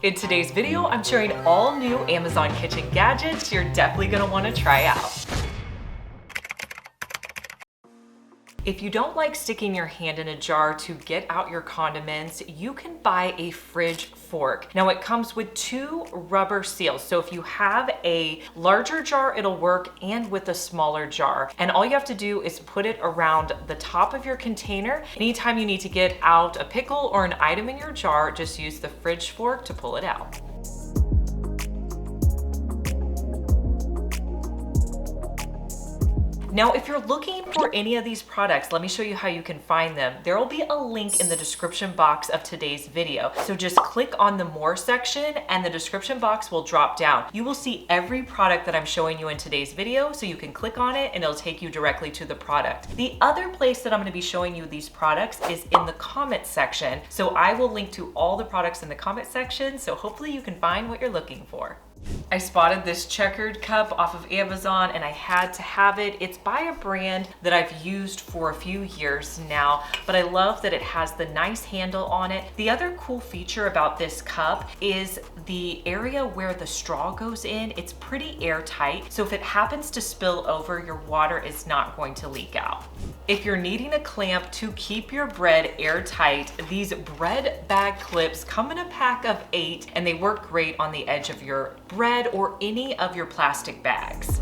In today's video, I'm sharing all new Amazon kitchen gadgets you're definitely gonna wanna try out. If you don't like sticking your hand in a jar to get out your condiments, you can buy a fridge fork. Now it comes with 2 rubber seals. So if you have a larger jar, it'll work, and with a smaller jar. And all you have to do is put it around the top of your container. Anytime you need to get out a pickle or an item in your jar, just use the fridge fork to pull it out. Now, if you're looking for any of these products, let me show you how you can find them. There will be a link in the description box of today's video. So just click on the More section and the description box will drop down. You will see every product that I'm showing you in today's video, so you can click on it and it'll take you directly to the product. The other place that I'm gonna be showing you these products is in the comment section. So I will link to all the products in the comment section, so hopefully you can find what you're looking for. I spotted this checkered cup off of Amazon and I had to have it. It's by a brand that I've used for a few years now, but I love that it has the nice handle on it. The other cool feature about this cup is the area where the straw goes in. It's pretty airtight, so if it happens to spill over, your water is not going to leak out. If you're needing a clamp to keep your bread airtight, these bread bag clips come in a pack of 8 and they work great on the edge of your bread or any of your plastic bags.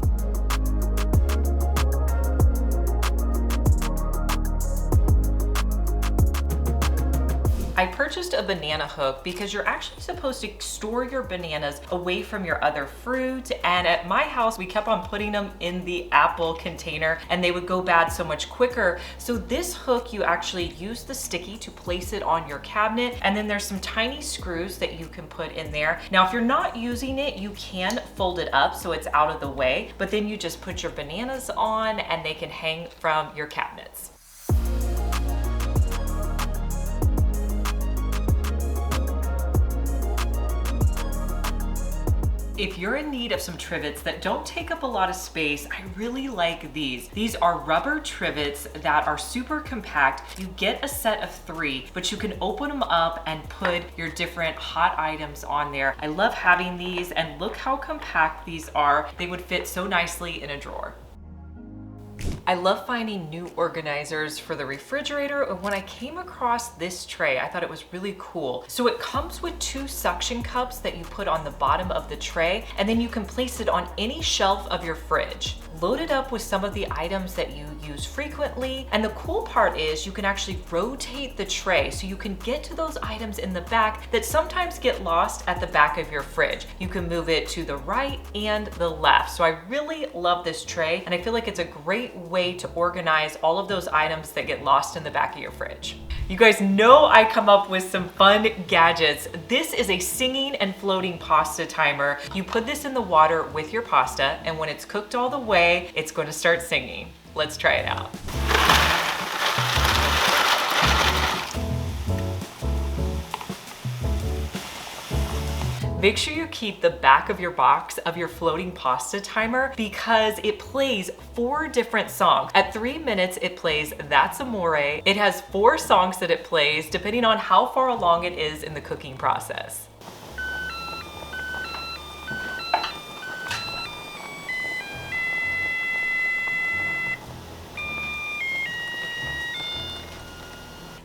I purchased a banana hook because you're actually supposed to store your bananas away from your other fruit, and at my house we kept on putting them in the apple container and they would go bad so much quicker. So this hook, you actually use the sticky to place it on your cabinet, and then there's some tiny screws that you can put in there. Now if you're not using it, you can fold it up so it's out of the way, but then you just put your bananas on and they can hang from your cabinets. If you're in need of some trivets that don't take up a lot of space, I really like these. These are rubber trivets that are super compact. You get a set of 3, but you can open them up and put your different hot items on there. I love having these, and look how compact these are. They would fit so nicely in a drawer. I love finding new organizers for the refrigerator, and when I came across this tray, I thought it was really cool. So it comes with 2 suction cups that you put on the bottom of the tray, and then you can place it on any shelf of your fridge. Load it up with some of the items that you use frequently, and the cool part is you can actually rotate the tray so you can get to those items in the back that sometimes get lost at the back of your fridge. You can move it to the right and the left. So I really love this tray, and I feel like it's a great way to organize all of those items that get lost in the back of your fridge. You guys know I come up with some fun gadgets. This is a singing and floating pasta timer. You put this in the water with your pasta, and when it's cooked all the way, it's going to start singing. Let's try it out. Make sure you keep the back of your box of your floating pasta timer because it plays 4 different songs. At 3 minutes, it plays That's Amore. It has 4 songs that it plays depending on how far along it is in the cooking process.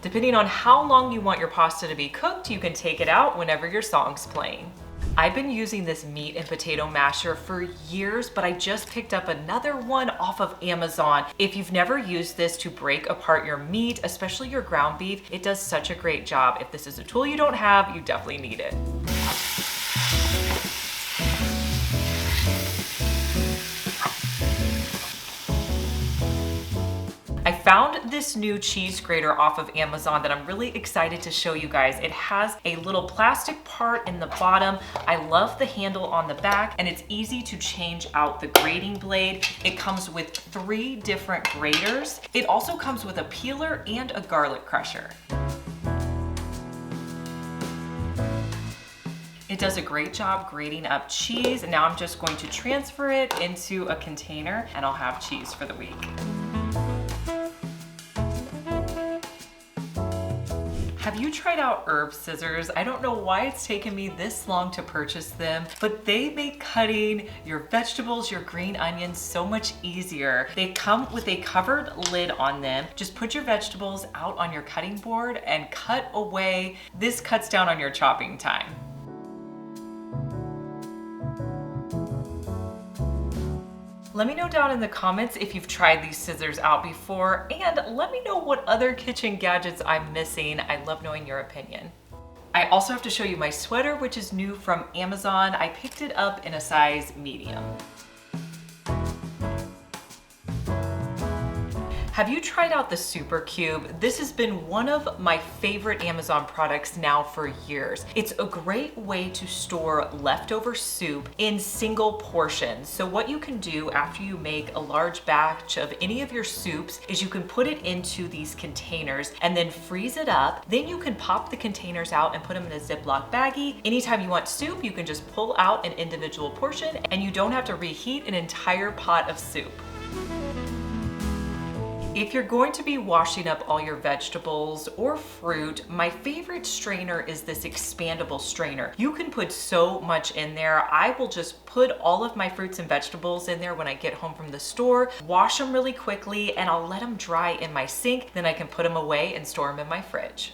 Depending on how long you want your pasta to be cooked, you can take it out whenever your song's playing. I've been using this meat and potato masher for years, but I just picked up another one off of Amazon. If you've never used this to break apart your meat, especially your ground beef, it does such a great job. If this is a tool you don't have, you definitely need it. I found this new cheese grater off of Amazon that I'm really excited to show you guys. It has a little plastic part in the bottom. I love the handle on the back, and it's easy to change out the grating blade. It comes with 3 different graters. It also comes with a peeler and a garlic crusher. It does a great job grating up cheese, and now I'm just going to transfer it into a container and I'll have cheese for the week. Have you tried out herb scissors? I don't know why it's taken me this long to purchase them, but they make cutting your vegetables, your green onions so much easier. They come with a covered lid on them. Just put your vegetables out on your cutting board and cut away. This cuts down on your chopping time. Let me know down in the comments if you've tried these scissors out before, and let me know what other kitchen gadgets I'm missing. I love knowing your opinion. I also have to show you my sweater, which is new from Amazon. I picked it up in a size medium. Have you tried out the Super Cube? This has been one of my favorite Amazon products now for years. It's a great way to store leftover soup in single portions. So what you can do after you make a large batch of any of your soups is you can put it into these containers and then freeze it up. Then you can pop the containers out and put them in a Ziploc baggie. Anytime you want soup, you can just pull out an individual portion and you don't have to reheat an entire pot of soup. If you're going to be washing up all your vegetables or fruit, my favorite strainer is this expandable strainer. You can put so much in there. I will just put all of my fruits and vegetables in there when I get home from the store, wash them really quickly, and I'll let them dry in my sink. Then I can put them away and store them in my fridge.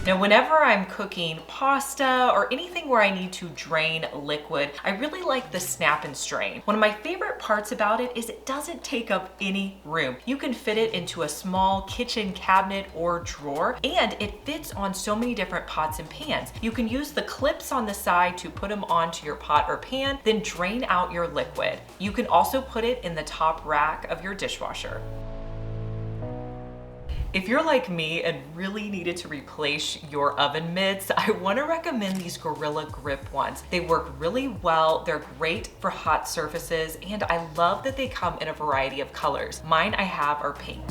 Now, whenever I'm cooking pasta or anything where I need to drain liquid, I really like the Snap and Strain. One of my favorite parts about it is it doesn't take up any room. You can fit it into a small kitchen cabinet or drawer, and it fits on so many different pots and pans. You can use the clips on the side to put them onto your pot or pan, then drain out your liquid. You can also put it in the top rack of your dishwasher. If you're like me and really needed to replace your oven mitts, I want to recommend these Gorilla Grip ones. They work really well, they're great for hot surfaces, and I love that they come in a variety of colors. Mine I have are pink.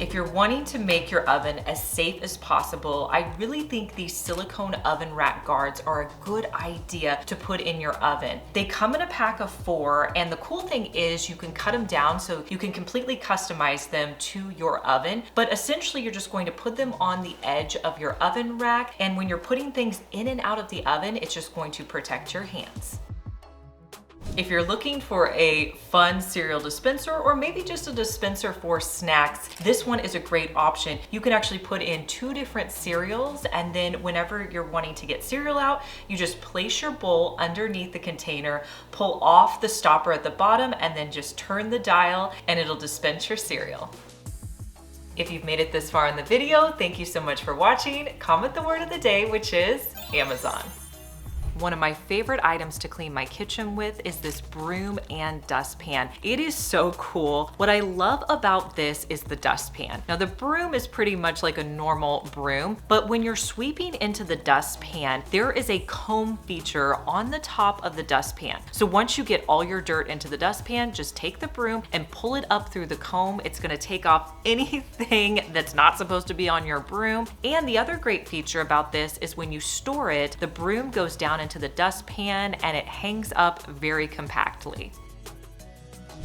If you're wanting to make your oven as safe as possible, I really think these silicone oven rack guards are a good idea to put in your oven. They come in a pack of 4, and the cool thing is you can cut them down so you can completely customize them to your oven, but essentially you're just going to put them on the edge of your oven rack, and when you're putting things in and out of the oven, it's just going to protect your hands. If you're looking for a fun cereal dispenser or maybe just a dispenser for snacks, this one is a great option. You can actually put in 2 different cereals, and then whenever you're wanting to get cereal out, you just place your bowl underneath the container, pull off the stopper at the bottom, and then just turn the dial and it'll dispense your cereal. If you've made it this far in the video, thank you so much for watching. Comment the word of the day, which is Amazon. One of my favorite items to clean my kitchen with is this broom and dustpan. It is so cool. What I love about this is the dustpan. Now, the broom is pretty much like a normal broom, but when you're sweeping into the dustpan, there is a comb feature on the top of the dustpan. So once you get all your dirt into the dustpan, just take the broom and pull it up through the comb. It's gonna take off anything that's not supposed to be on your broom. And the other great feature about this is when you store it, the broom goes down into the dustpan and it hangs up very compactly.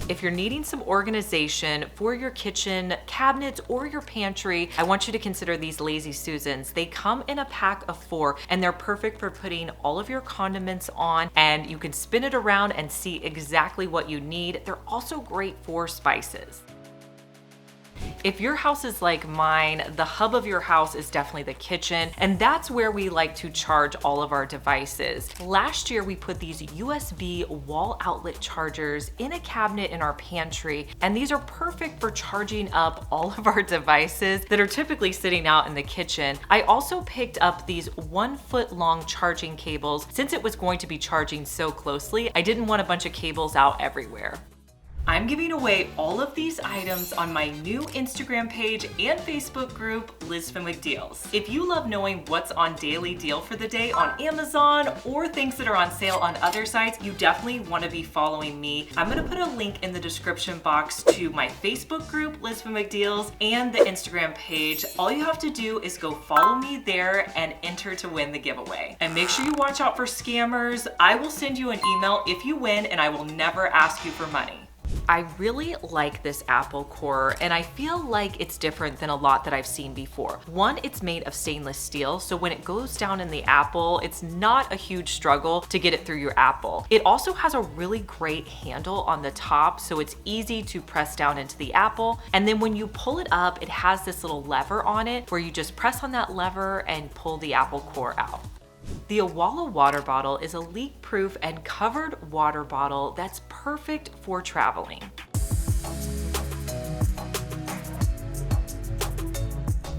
If you're needing some organization for your kitchen cabinets or your pantry, I want you to consider these Lazy Susans. They come in a pack of 4 and they're perfect for putting all of your condiments on, and you can spin it around and see exactly what you need. They're also great for spices. If your house is like mine, the hub of your house is definitely the kitchen, and that's where we like to charge all of our devices. Last year, we put these USB wall outlet chargers in a cabinet in our pantry, and these are perfect for charging up all of our devices that are typically sitting out in the kitchen. I also picked up these 1-foot long charging cables. Since it was going to be charging so closely, I didn't want a bunch of cables out everywhere. I'm giving away all of these items on my new Instagram page and Facebook group, Liz Fenwick Deals. If you love knowing what's on daily deal for the day on Amazon or things that are on sale on other sites, you definitely want to be following me. I'm going to put a link in the description box to my Facebook group, Liz Fenwick Deals, and the Instagram page. All you have to do is go follow me there and enter to win the giveaway. And make sure you watch out for scammers. I will send you an email if you win, and I will never ask you for money. I really like this apple core, and I feel like it's different than a lot that I've seen before. One, it's made of stainless steel, so when it goes down in the apple, it's not a huge struggle to get it through your apple. It also has a really great handle on the top, so it's easy to press down into the apple. And then when you pull it up, it has this little lever on it where you just press on that lever and pull the apple core out. The Awala water bottle is a leak-proof and covered water bottle that's perfect for traveling.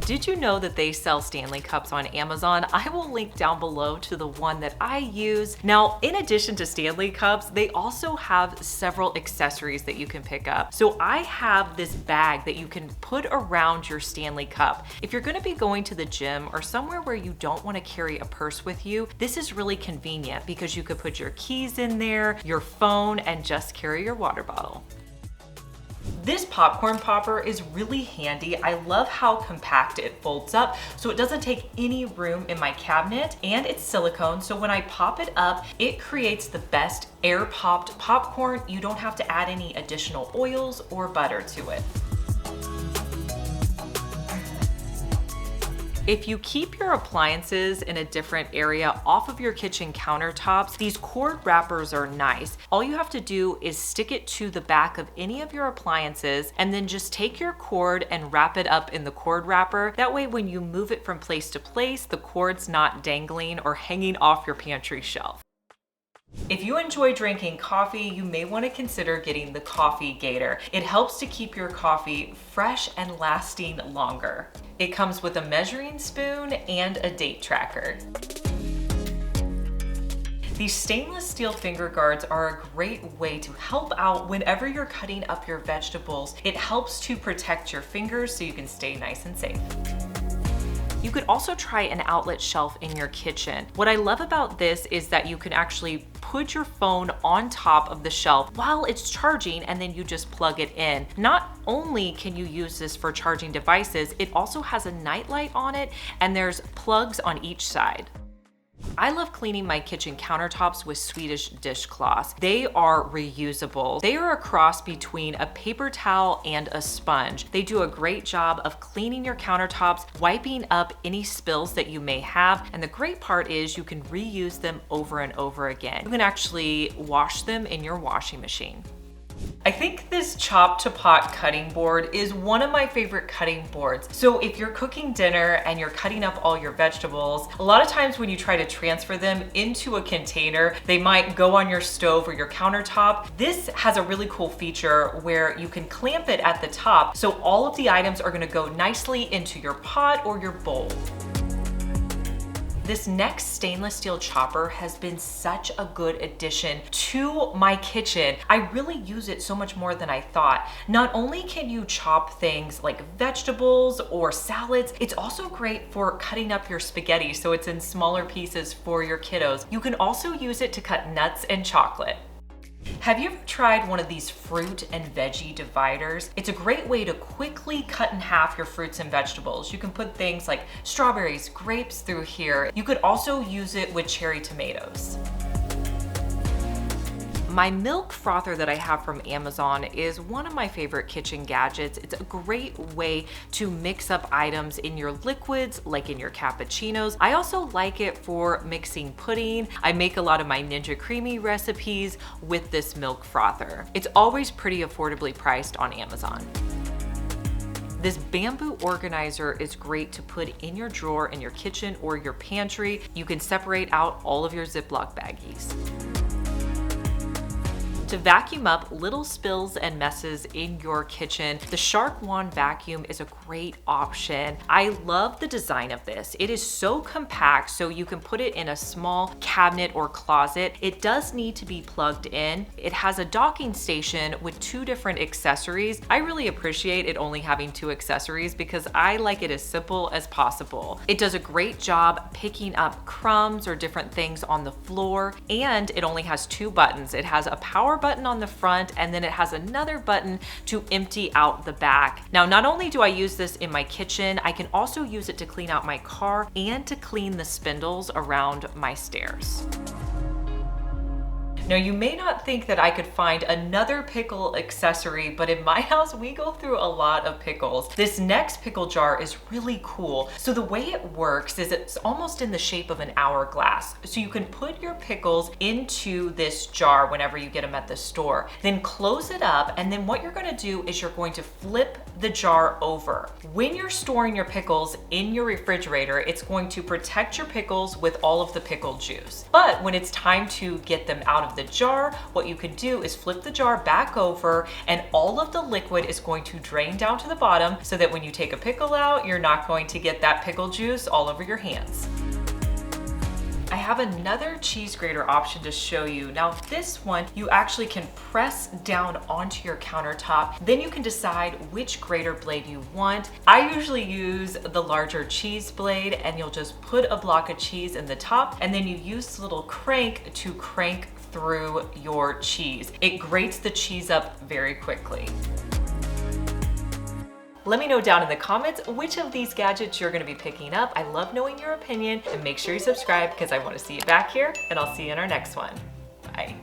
Did you know that they sell Stanley cups on Amazon? I will link down below to the one that I use. Now, in addition to Stanley cups, they also have several accessories that you can pick up. So I have this bag that you can put around your Stanley cup. If you're gonna be going to the gym or somewhere where you don't wanna carry a purse with you, this is really convenient because you could put your keys in there, your phone, and just carry your water bottle. This popcorn popper is really handy. I love how compact it folds up, so it doesn't take any room in my cabinet, and it's silicone, so when I pop it up, it creates the best air-popped popcorn. You don't have to add any additional oils or butter to it. If you keep your appliances in a different area off of your kitchen countertops, these cord wrappers are nice. All you have to do is stick it to the back of any of your appliances and then just take your cord and wrap it up in the cord wrapper. That way when you move it from place to place, the cord's not dangling or hanging off your pantry shelf. If you enjoy drinking coffee, you may want to consider getting the Coffee Gator. It helps to keep your coffee fresh and lasting longer. It comes with a measuring spoon and a date tracker. These stainless steel finger guards are a great way to help out whenever you're cutting up your vegetables. It helps to protect your fingers so you can stay nice and safe. You could also try an outlet shelf in your kitchen. What I love about this is that you can actually put your phone on top of the shelf while it's charging, and then you just plug it in. Not only can you use this for charging devices, it also has a nightlight on it, and there's plugs on each side. I love cleaning my kitchen countertops with Swedish dishcloths. They are reusable. They are a cross between a paper towel and a sponge. They do a great job of cleaning your countertops, wiping up any spills that you may have, and the great part is you can reuse them over and over again. You can actually wash them in your washing machine. I think this chop to pot cutting board is one of my favorite cutting boards. So if you're cooking dinner and you're cutting up all your vegetables, a lot of times when you try to transfer them into a container, they might go on your stove or your countertop. This has a really cool feature where you can clamp it at the top, so all of the items are gonna go nicely into your pot or your bowl. This next stainless steel chopper has been such a good addition to my kitchen. I really use it so much more than I thought. Not only can you chop things like vegetables or salads, it's also great for cutting up your spaghetti so it's in smaller pieces for your kiddos. You can also use it to cut nuts and chocolate. Have you ever tried one of these fruit and veggie dividers? It's a great way to quickly cut in half your fruits and vegetables. You can put things like strawberries, grapes through here. You could also use it with cherry tomatoes. My milk frother that I have from Amazon is one of my favorite kitchen gadgets. It's a great way to mix up items in your liquids, like in your cappuccinos. I also like it for mixing pudding. I make a lot of my Ninja Creamy recipes with this milk frother. It's always pretty affordably priced on Amazon. This bamboo organizer is great to put in your drawer in your kitchen or your pantry. You can separate out all of your Ziploc baggies. To vacuum up little spills and messes in your kitchen, the Shark Wand vacuum is a great option. I love the design of this. It is so compact, so you can put it in a small cabinet or closet. It does need to be plugged in. It has a docking station with 2 different accessories. I really appreciate it only having 2 accessories because I like it as simple as possible. It does a great job picking up crumbs or different things on the floor, and it only has 2 buttons. It has a power button on the front, and then it has another button to empty out the back. Now, not only do I use this in my kitchen, I can also use it to clean out my car and to clean the spindles around my stairs. Now you may not think that I could find another pickle accessory, but in my house we go through a lot of pickles. This next pickle jar is really cool. So the way it works is it's almost in the shape of an hourglass. So you can put your pickles into this jar whenever you get them at the store. Then close it up, and then what you're gonna do is you're going to flip the jar over. When you're storing your pickles in your refrigerator, it's going to protect your pickles with all of the pickle juice. But when it's time to get them out of the jar, what you can do is flip the jar back over, and all of the liquid is going to drain down to the bottom so that when you take a pickle out, you're not going to get that pickle juice all over your hands. I have another cheese grater option to show you. Now this one, you actually can press down onto your countertop. Then you can decide which grater blade you want. I usually use the larger cheese blade, and you'll just put a block of cheese in the top, and then you use the little crank to crank through your cheese. It grates the cheese up very quickly. Let me know down in the comments which of these gadgets you're gonna be picking up. I love knowing your opinion, and make sure you subscribe because I wanna see you back here, and I'll see you in our next one. Bye.